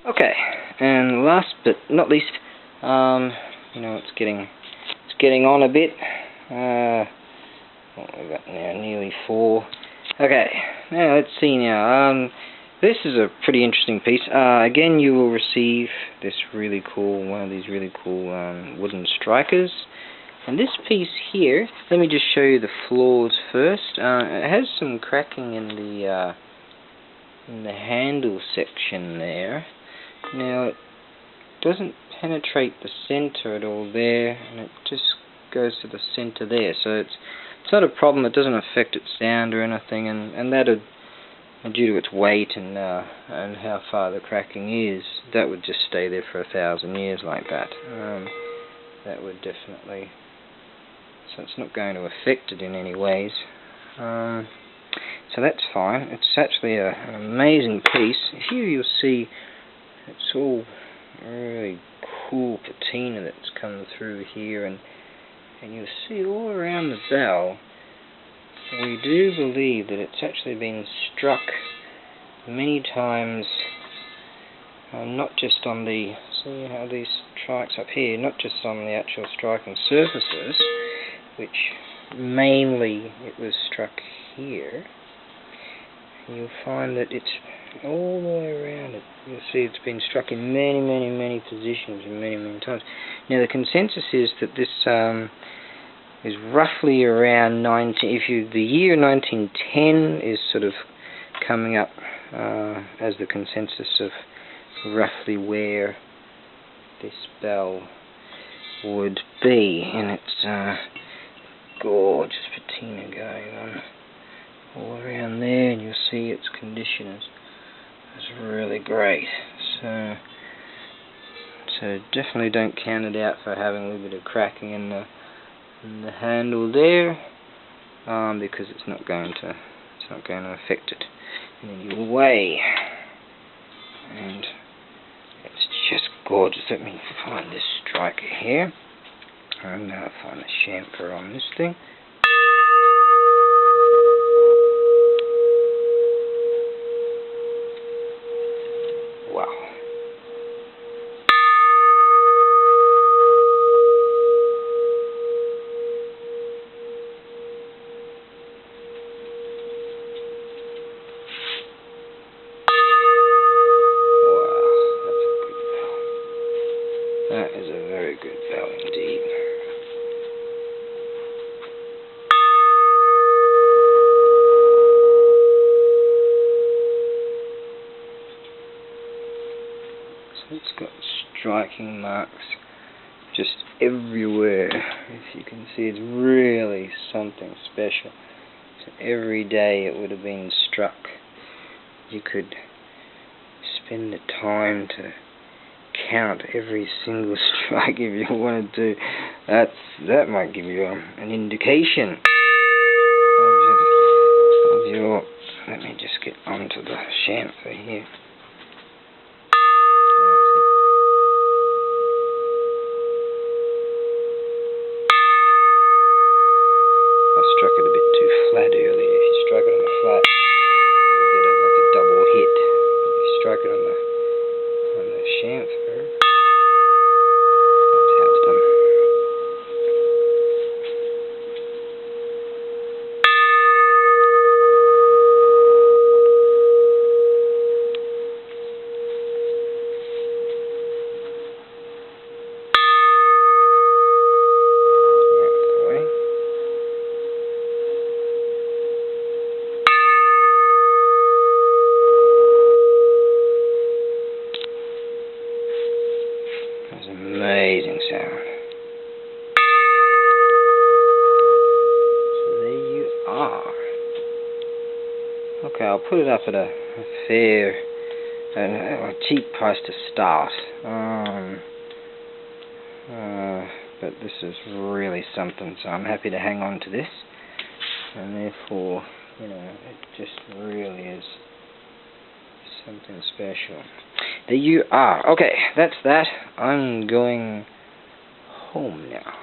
Okay, and last but not least, it's getting on a bit. What we got now? Nearly 4. Okay, now let's see now. This is a pretty interesting piece. Again, you will receive this one of these really cool wooden strikers. And this piece here, let me just show you the flaws first. It has some cracking in the handle section there. Now it doesn't penetrate the center at all there, and it just goes to the center there. So it's not a problem. It doesn't affect its sound or anything, and that due to its weight and how far the cracking is, that would just stay there for 1,000 years like that. That would definitely. So it's not going to affect it in any ways. So that's fine. It's actually an amazing piece. Here you'll see it's all really cool patina that's come through here, and you'll see all around the bell. We do believe that it's actually been struck many times, not just on the, see how these strikes up here, not just on the actual striking surfaces, which mainly it was struck here. You'll find that it's all the way around it. You'll see it's been struck in many, many, many positions and many, many times. Now the consensus is that this is roughly around the year 1910 is sort of coming up as the consensus of roughly where this bell would be, and it's gorgeous patina going on all around there, and you'll see its condition is really great. So definitely don't count it out for having a little bit of cracking in the handle there, because it's not going to affect it in any way. And it's just gorgeous. Let me find this striker here. I'm going to find the chamfer on this thing. Wow. That is a very good bell indeed. So it's got striking marks just everywhere. If you can see, it's really something special. So every day it would have been struck. You could spend the time to count every single strike if you wanted to. That might give you an indication of your. Let me just get onto the chamfer here. I struck it a bit too flat earlier. If you strike it on the flat, you'll get like a double hit. If you strike it on the chamfer, that's how it's done. That's an amazing sound. So there you are. Okay, I'll put it up at a fair, a cheap price to start. But this is really something, so I'm happy to hang on to this. And therefore, it just really is something special. There you are. Okay, that's that. I'm going home now.